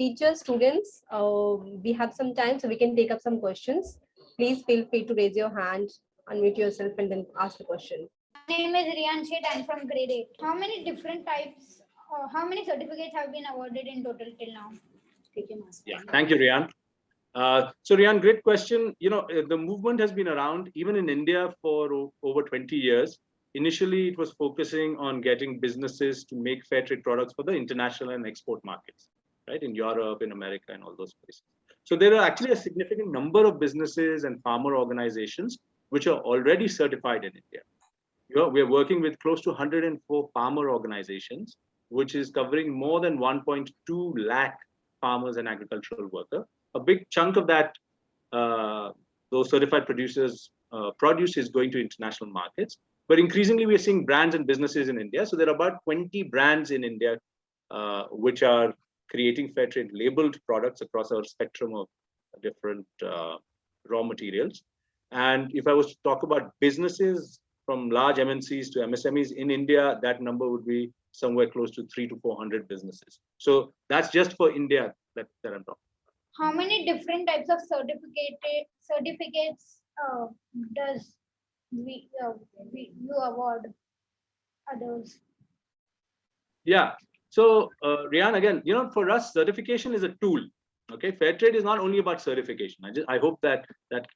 teachers, students, we have some time, so we can take up some questions. Please feel free to raise your hand, unmute yourself, and then ask the question. My name is Riyan Shet. I'm from grade 8. How many different types, how many certificates have been awarded in total till now? Yeah, thank you, Riyan. So Riyan, great question. The movement has been around even in India for over 20 years. Initially, it was focusing on getting businesses to make fair trade products for the international and export markets, right? In Europe, in America, and all those places. So there are actually a significant number of businesses and farmer organizations which are already certified in India. We are working with close to 104 farmer organizations, which is covering more than 1.2 lakh farmers and agricultural workers. A big chunk of that, those certified producers' produce is going to international markets. But increasingly, we are seeing brands and businesses in India. So there are about 20 brands in India which are creating fair trade labeled products across our spectrum of different raw materials. And if I was to talk about businesses from large MNCs to MSMEs in India, that number would be somewhere close to 300 to 400 businesses. So that's just for India that I'm talking. How many different types of certificates does you award others? Yeah. So Riyan, again, for us, certification is a tool. Okay, fair trade is not only about certification. I hope that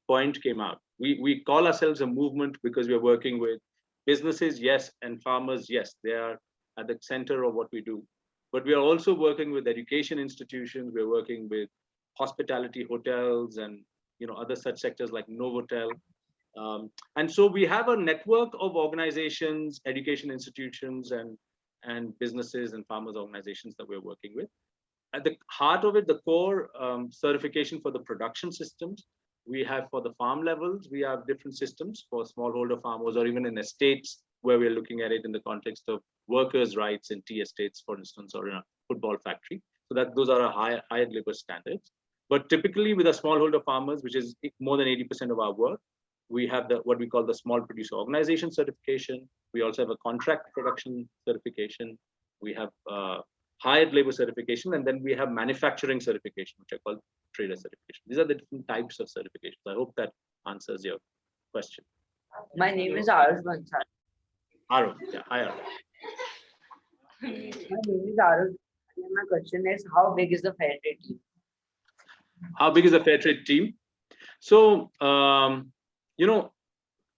point came out. We call ourselves a movement because we are working with businesses, yes, and farmers, yes. They are at the center of what we do. But we are also working with education institutions. We're working with hospitality, hotels, and other such sectors like Novotel. And so we have a network of organizations, education institutions, and businesses and farmers organizations that we're working with. At the heart of it, the core certification for the production systems, we have for the farm levels, we have different systems for smallholder farmers or even in estates where we're looking at it in the context of workers' rights in tea estates, for instance, or in a football factory. So that those are our high labor standards. But typically with the smallholder farmers, which is more than 80% of our work, we have what we call the small producer organization certification. We also have a contract production certification. We have hired labor certification, and then we have manufacturing certification, which I call trader certification. These are the different types of certifications. I hope that answers your question. My name is Arush Bansal. Arush, yeah, hi Arush. My name is Arush. And my question is, how big is the fair trade team? How big is the fair trade team? So,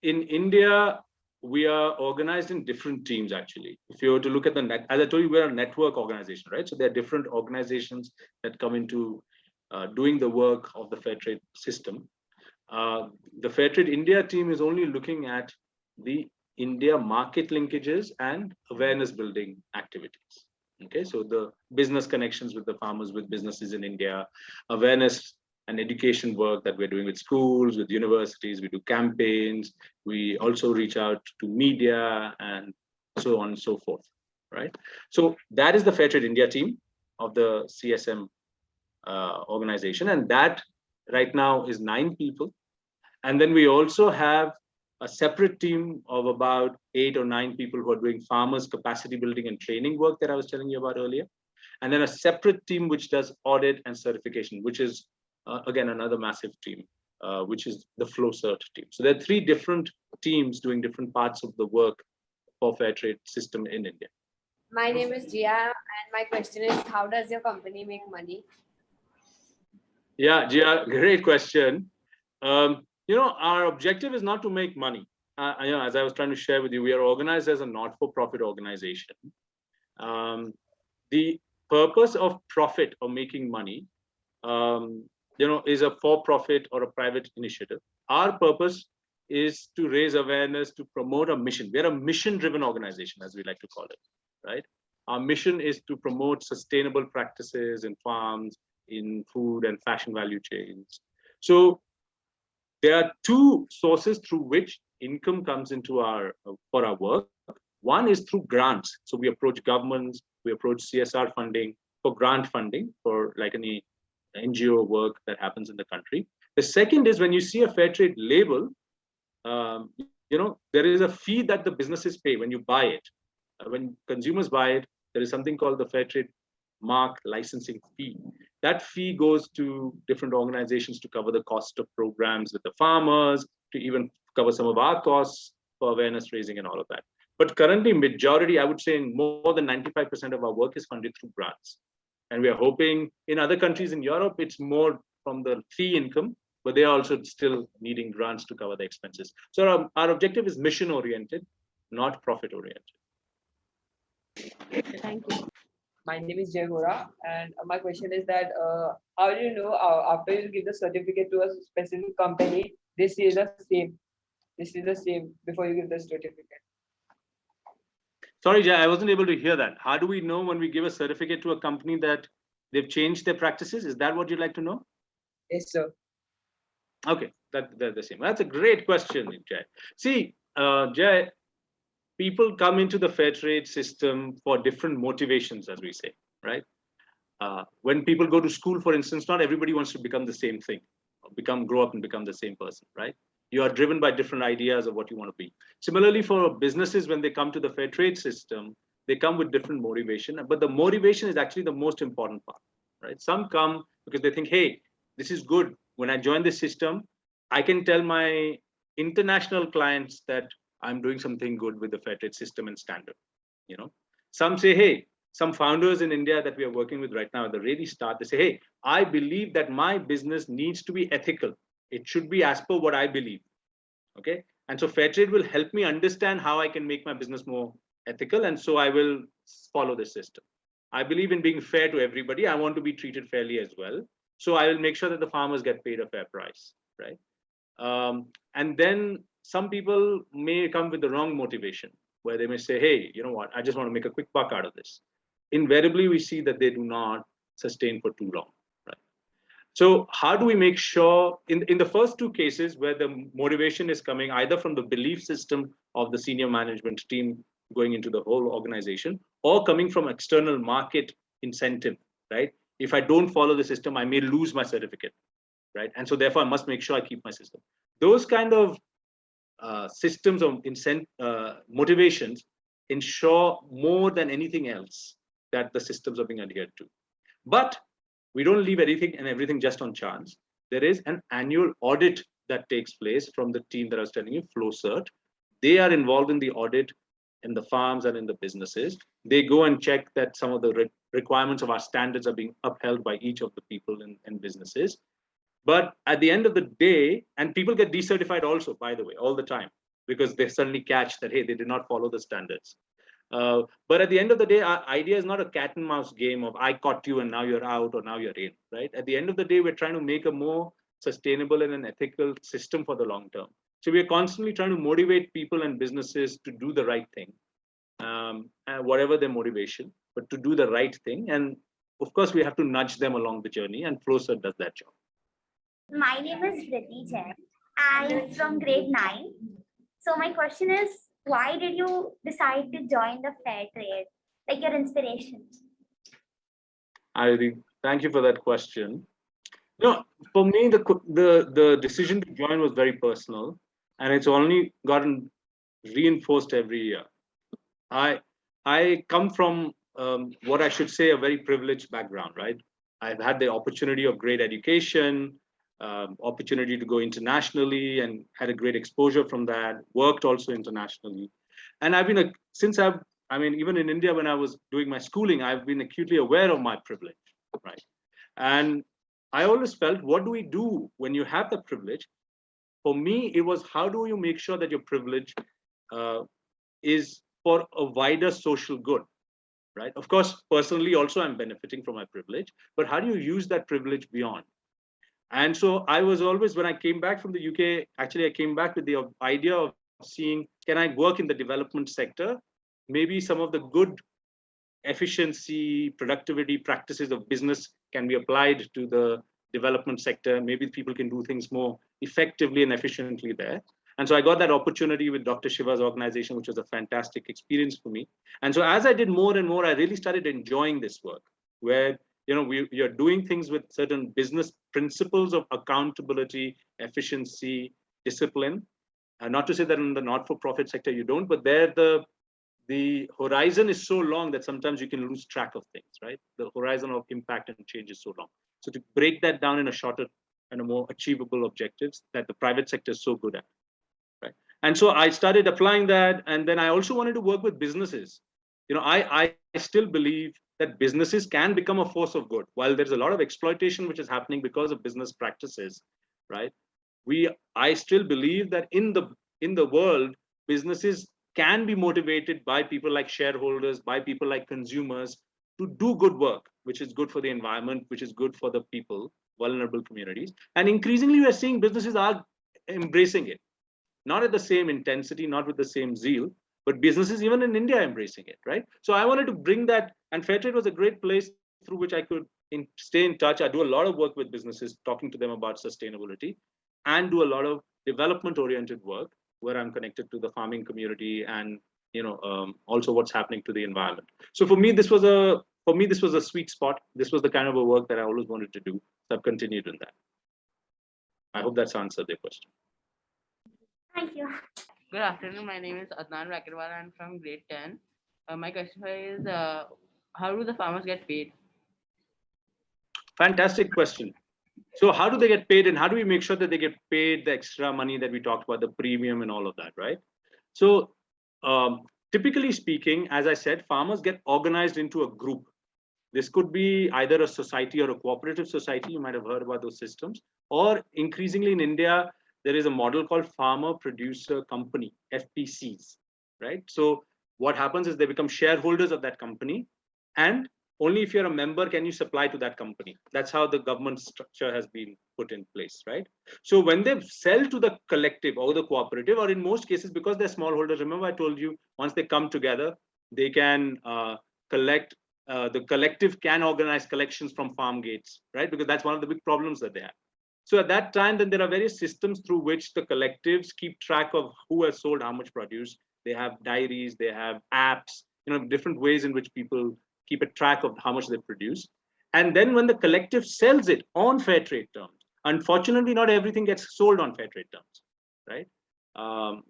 in India, we are organized in different teams, actually. If you were to look at the net, as I told you, we're a network organization, right? So there are different organizations that come into doing the work of the fair trade system. The Fairtrade India team is only looking at the India market linkages and awareness building activities. Okay, so the business connections with the farmers, with businesses in India, awareness and education work that we're doing with schools, with universities. We do campaigns. We also reach out to media and so on and so forth, right? So that is the Fairtrade India team of the CSM organization. And that right now is 9 people. And then we also have a separate team of about 8 or 9 people who are doing farmers capacity building and training work that I was telling you about earlier. And then a separate team which does audit and certification, which is again another massive team, which is the FlowCert team. So there are 3 different teams doing different parts of the work for fair trade system in India. My name is Jia, and my question is, how does your company make money? Yeah, Jia, great question. Our objective is not to make money. As I was trying to share with you, we are organized as a not-for-profit organization. The purpose of profit or making money, is a for-profit or a private initiative. Our purpose is to raise awareness, to promote a mission. We're a mission-driven organization, as we like to call it, right? Our mission is to promote sustainable practices in farms, in food and fashion value chains. So there are 2 sources through which income comes into for our work. One is through grants. So we approach governments, we approach CSR funding for grant funding for like any NGO work that happens in the country. The second is when you see a fair trade label, there is a fee that the businesses pay when you buy it. When consumers buy it, there is something called the fair trade mark licensing fee. that fee goes to different organizations to cover the cost of programs with the farmers, to even cover some of our costs for awareness raising and all of that. But currently, majority, I would say more than 95% of our work is funded through grants. And we are hoping in other countries in Europe, it's more from the fee income, but they are also still needing grants to cover the expenses. So our objective is mission oriented, not profit oriented. Thank you. My name is Jay Gora, and my question is that how do you know after you give the certificate to a specific company, this is the same? This is the same before you give the certificate. Sorry, Jay, I wasn't able to hear that. How do we know when we give a certificate to a company that they've changed their practices? Is that what you'd like to know? Yes, sir. Okay, they're the same. That's a great question, Jay. See, Jay, people come into the fair trade system for different motivations, as we say, right? When people go to school, for instance, not everybody wants to become the same thing, or grow up and become the same person, right? You are driven by different ideas of what you want to be. Similarly, for businesses, when they come to the fair trade system, they come with different motivation, but the motivation is actually the most important part, right? Some come because they think, hey, this is good. When I join this system, I can tell my international clients that I'm doing something good with the fair trade system and standard. You know, some say, hey, some founders in India that we are working with right now at the really start, they say, hey, I believe that my business needs to be ethical. It should be as per what I believe. Okay. And so fair trade will help me understand how I can make my business more ethical. And so I will follow this system. I believe in being fair to everybody. I want to be treated fairly as well. So I will make sure that the farmers get paid a fair price. Right. And then some people may come with the wrong motivation, where they may say, hey, you know what, I just want to make a quick buck out of this. Invariably, we see that they do not sustain for too long. Right? So how do we make sure in the first two cases where the motivation is coming either from the belief system of the senior management team going into the whole organization, or coming from external market incentive, right? If I don't follow the system, I may lose my certificate, right? And so therefore I must make sure I keep my system. Those kind of systems of motivations ensure more than anything else that the systems are being adhered to. But we don't leave anything and everything just on chance. There is an annual audit that takes place from the team that I was telling you, FlowCert. They are involved in the audit in the farms and in the businesses. They go and check that some of the requirements of our standards are being upheld by each of the people in businesses. But at the end of the day, and people get decertified also, by the way, all the time, because they suddenly catch that, hey, they did not follow the standards. But at the end of the day, our idea is not a cat and mouse game of I caught you and now you're out or now you're in, right? At the end of the day, we're trying to make a more sustainable and an ethical system for the long term. So we're constantly trying to motivate people and businesses to do the right thing, and whatever their motivation, but to do the right thing. And of course, we have to nudge them along the journey, and FlowCert does that job. My name is Priti Jain. I'm from grade 9. So my question is, why did you decide to join the fair trade? Like your inspiration? Thank you for that question. No, for me, the decision to join was very personal, and it's only gotten reinforced every year. I come from what I should say a very privileged background, right? I've had the opportunity of great education, opportunity to go internationally, and had a great exposure from that. Worked also internationally, and I've been even in India when I was doing my schooling, I've been acutely aware of my privilege, right? And I always felt, what do we do when you have the privilege? For me, it was how do you make sure that your privilege is for a wider social good, right? Of course, personally, also I'm benefiting from my privilege, but how do you use that privilege beyond? And so I was always, when I came back from the UK, actually, I came back with the idea of seeing, can I work in the development sector? Maybe some of the good efficiency, productivity practices of business can be applied to the development sector. Maybe people can do things more effectively and efficiently there. And so I got that opportunity with Dr. Shiva's organization, which was a fantastic experience for me. And so as I did more and more, I really started enjoying this work, where we are doing things with certain business principles of accountability, efficiency, discipline. Not to say that in the not-for-profit sector you don't, but there the the horizon is so long that sometimes you can lose track of things, right? The horizon of impact and change is so long. So to break that down in a shorter and a more achievable objectives that the private sector is so good at, right? And so I started applying that, and then I also wanted to work with businesses. I still believe that businesses can become a force of good. While there's a lot of exploitation which is happening because of business practices, right? I still believe that in the world, businesses can be motivated by people like shareholders, by people like consumers to do good work, which is good for the environment, which is good for the people, vulnerable communities. And increasingly, we are seeing businesses are embracing it, not at the same intensity, not with the same zeal, but businesses even in India embracing it, right? So I wanted to bring that, and Fairtrade was a great place through which I could stay in touch. I do a lot of work with businesses, talking to them about sustainability, and do a lot of development-oriented work where I'm connected to the farming community and also what's happening to the environment. So for me, this was a sweet spot. This was the kind of a work that I always wanted to do. So I've continued in that. I hope that's answered your question. Thank you. Good afternoon. My name is Adnan Rakirwal. I'm from grade 10. My question is, how do the farmers get paid? Fantastic question. So how do they get paid, and how do we make sure that they get paid the extra money that we talked about, the premium and all of that, right? So typically speaking, as I said, farmers get organized into a group. This could be either a society or a cooperative society. You might have heard about those systems. Or increasingly in India, there is a model called Farmer Producer Company, FPCs, right? So what happens is they become shareholders of that company, and only if you're a member can you supply to that company. That's how the government structure has been put in place, right? So when they sell to the collective or the cooperative, or in most cases, because they're smallholders, remember I told you, once they come together, they can collect, the collective can organize collections from farm gates, right? Because that's one of the big problems that they have. So at that time, then there are various systems through which the collectives keep track of who has sold how much produce. They have diaries, they have apps, different ways in which people keep a track of how much they produce. And then when the collective sells it on fair trade terms, unfortunately, not everything gets sold on fair trade terms, right?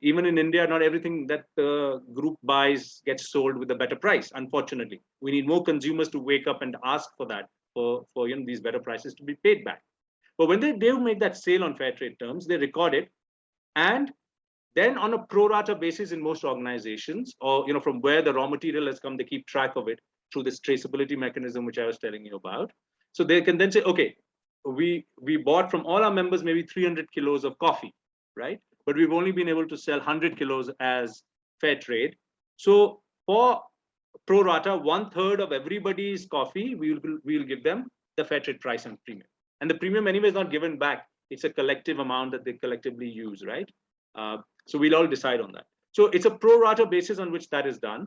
Even in India, not everything that the group buys gets sold with a better price. Unfortunately, we need more consumers to wake up and ask for that, for these better prices to be paid back. But when they do make that sale on fair trade terms, they record it, and then on a pro rata basis in most organizations, or from where the raw material has come, they keep track of it through this traceability mechanism, which I was telling you about. So they can then say, okay, we bought from all our members maybe 300 kilos of coffee, right? But we've only been able to sell 100 kilos as fair trade. So for pro rata, 1/3 of everybody's coffee, we'll give them the fair trade price and premium. And the premium anyway is not given back. It's a collective amount that they collectively use, right? So we'll all decide on that. So it's a pro rata basis on which that is done.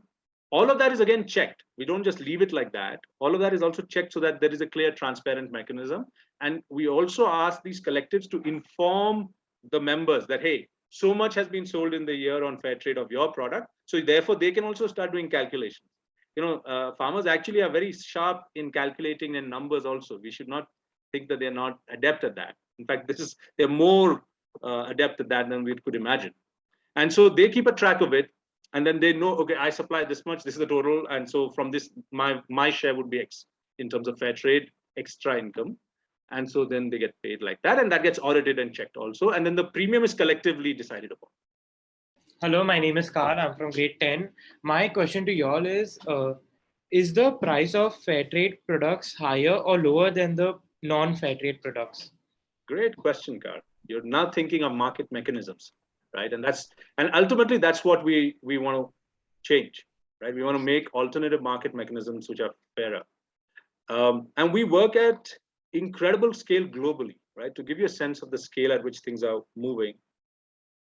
All of that is again checked. We don't just leave it like that. All of that is also checked so that there is a clear, transparent mechanism. And we also ask these collectives to inform the members that, hey, so much has been sold in the year on fair trade of your product. So therefore, they can also start doing calculations. Farmers actually are very sharp in calculating in numbers also. We should not think that they're not adept at that. In fact, they're more adept at that than we could imagine. And so they keep a track of it, and then they know, okay, I supply this much, this is the total, and so from this, my share would be X in terms of fair trade, extra income. And so then they get paid like that, and that gets audited and checked also. And then the premium is collectively decided upon. Hello, my name is Carl. I'm from grade 10. My question to y'all is the price of fair trade products higher or lower than the non-fair trade products? Great question, Carl. You're now thinking of market mechanisms, right? And ultimately that's what we want to change, right? We want to make alternative market mechanisms which are fairer. And we work at incredible scale globally, right? To give you a sense of the scale at which things are moving,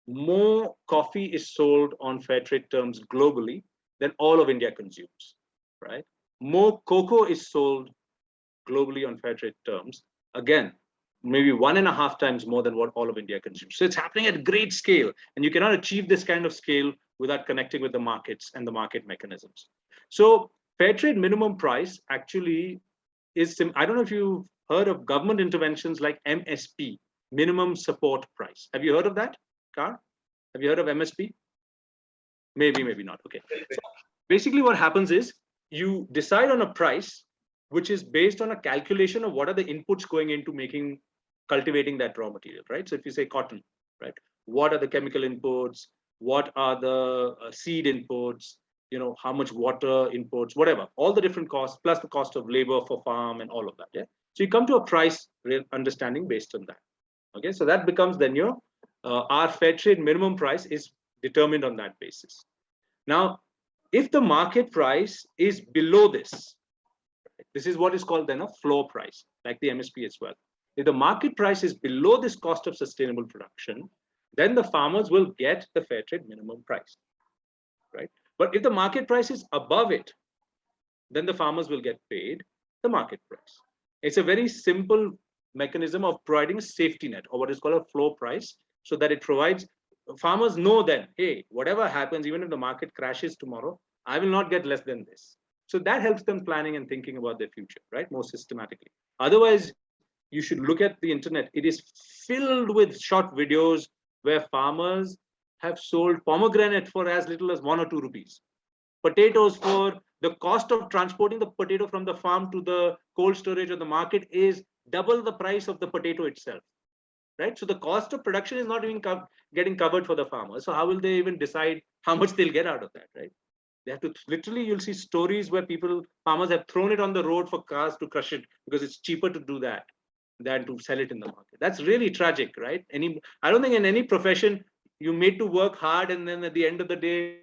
more coffee is sold on fair trade terms globally than all of India consumes, right? More cocoa is sold globally on fair trade terms, again, maybe 1.5 times more than what all of India consumes. So it's happening at great scale, and you cannot achieve this kind of scale without connecting with the markets and the market mechanisms. So fair trade minimum price actually is, I don't know if you've heard of government interventions like MSP, minimum support price. Have you heard of that, Carl? Have you heard of MSP? Maybe not. Okay. basically what happens is you decide on a price which is based on a calculation of what are the inputs going into cultivating that raw material, right? So if you say cotton, right, what are the chemical inputs, what are the seed inputs, how much water inputs, whatever, all the different costs plus the cost of labor for farm and all of that. Yeah, so you come to a price understanding based on that. Okay, so that becomes then your our fair trade minimum price is determined on that basis. Now, if the market price is below this, this is what is called then a floor price, like the MSP as well. If the market price is below this cost of sustainable production, then the farmers will get the fair trade minimum price, right? But if the market price is above it, then the farmers will get paid the market price. It's a very simple mechanism of providing a safety net, or what is called a floor price, so that it provides farmers know then, hey, whatever happens, even if the market crashes tomorrow, I will not get less than this. So that helps them planning and thinking about their future, right? More systematically. Otherwise, you should look at the internet. It is filled with short videos where farmers have sold pomegranate for as little as 1 or 2 rupees. Potatoes, for the cost of transporting the potato from the farm to the cold storage or the market is double the price of the potato itself, right? So the cost of production is not even getting covered for the farmers. So how will they even decide how much they'll get out of that, right? They have to literally, you'll see stories where farmers have thrown it on the road for cars to crush it because it's cheaper to do that than to sell it in the market. That's really tragic, right? I don't think in any profession you made to work hard and then at the end of the day,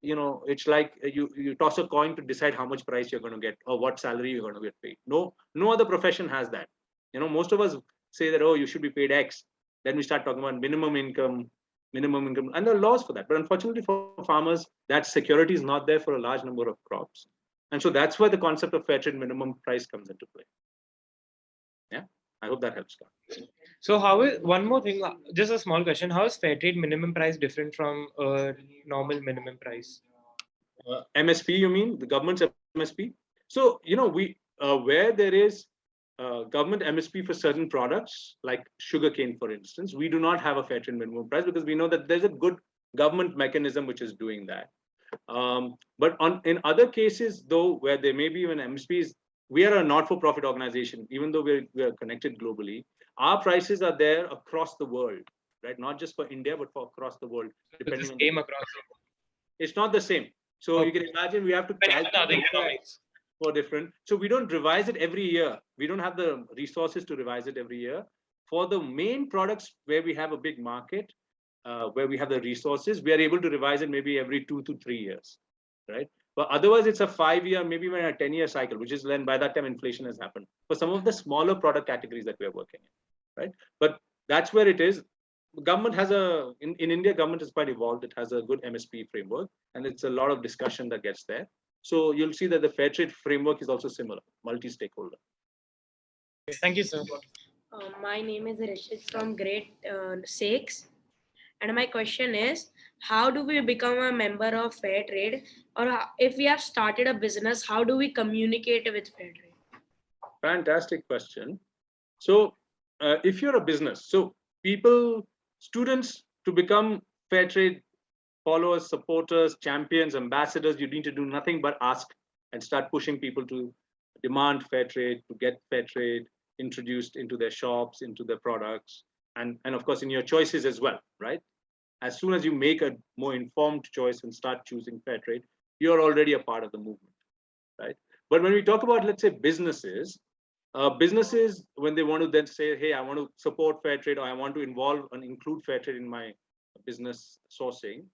it's like you toss a coin to decide how much price you're going to get or what salary you're going to get paid. No other profession has that. Most of us say that, oh, you should be paid X. Then we start talking about minimum income, and there are laws for that. But unfortunately for farmers, that security is not there for a large number of crops. And so that's where the concept of fair trade minimum price comes into play. Yeah, I hope that helps. So how is, one more thing, just a small question, how is fair trade minimum price different from a normal minimum price? MSP, you mean the government's MSP? So, where there is government MSP for certain products, like sugarcane, for instance, we do not have a fair trade minimum price because we know that there's a good government mechanism which is doing that. But in other cases, though, where there may be even MSPs, we are a not-for-profit organization, even though we are connected globally. Our prices are there across the world, right? Not just for India, but for across the world. Depending on the same across. It's not the same. So you can imagine we have to calculate for different. So we don't revise it every year. We don't have the resources to revise it every year. For the main products where we have a big market, where we have the resources, we are able to revise it maybe every 2 to 3 years, right? But otherwise, it's a 5-year, maybe even a 10-year cycle, which is when by that time inflation has happened for some of the smaller product categories that we are working in, right? But that's where it is. Government has in India, government is quite evolved. It has a good MSP framework, and it's a lot of discussion that gets there. So you'll see that the fair trade framework is also similar, multi-stakeholder. Thank you, sir. My name is Rishit from grade 6. And my question is, how do we become a member of fair trade? Or if we have started a business, how do we communicate with fair trade? Fantastic question. So if you're a business, so students, to become fair trade followers, supporters, champions, ambassadors, you need to do nothing but ask and start pushing people to demand fair trade, to get fair trade introduced into their shops, into their products, and of course in your choices as well, right? As soon as you make a more informed choice and start choosing fair trade, you're already a part of the movement, right? But when we talk about, let's say, businesses, when they want to then say, hey, I want to support fair trade, or I want to involve and include fair trade in my business sourcing,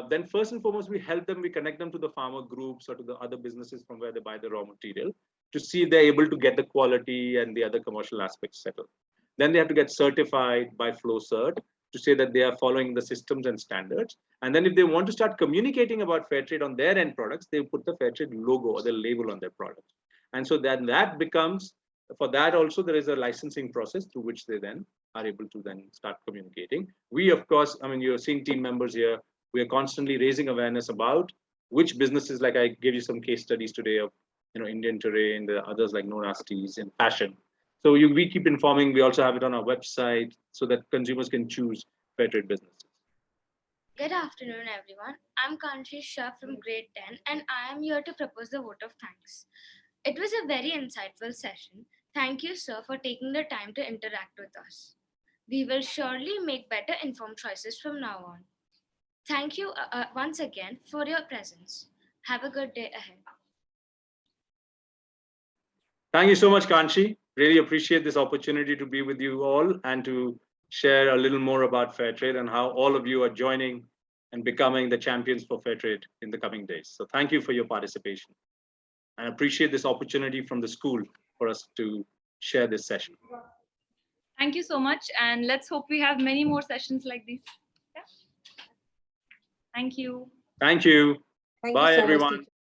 then first and foremost, we help them, we connect them to the farmer groups or to the other businesses from where they buy the raw material to see if they're able to get the quality and the other commercial aspects settled. Then they have to get certified by FlowCert to say that they are following the systems and standards. And then if they want to start communicating about fair trade on their end products, they put the fair trade logo or the label on their products. And so then that becomes, for that also, there is a licensing process through which they then are able to then start communicating. We, of course, I mean, you're seeing team members here. We are constantly raising awareness about which businesses, like I gave you some case studies today of, Indian Terrain, the others like No Nasties in fashion. So we keep informing. We also have it on our website so that consumers can choose fair trade businesses. Good afternoon, everyone. I'm Kanshi Shah from grade 10, and I am here to propose the vote of thanks. It was a very insightful session. Thank you, sir, for taking the time to interact with us. We will surely make better informed choices from now on. Thank you once again for your presence. Have a good day ahead. Thank you so much, Kanchi. Really appreciate this opportunity to be with you all and to share a little more about Fairtrade and how all of you are joining and becoming the champions for Fairtrade in the coming days. So thank you for your participation. And appreciate this opportunity from the school for us to share this session. Thank you so much. And let's hope we have many more sessions like this. Yeah. Thank you. Thank you. Thank Bye, you so everyone. much, teacher.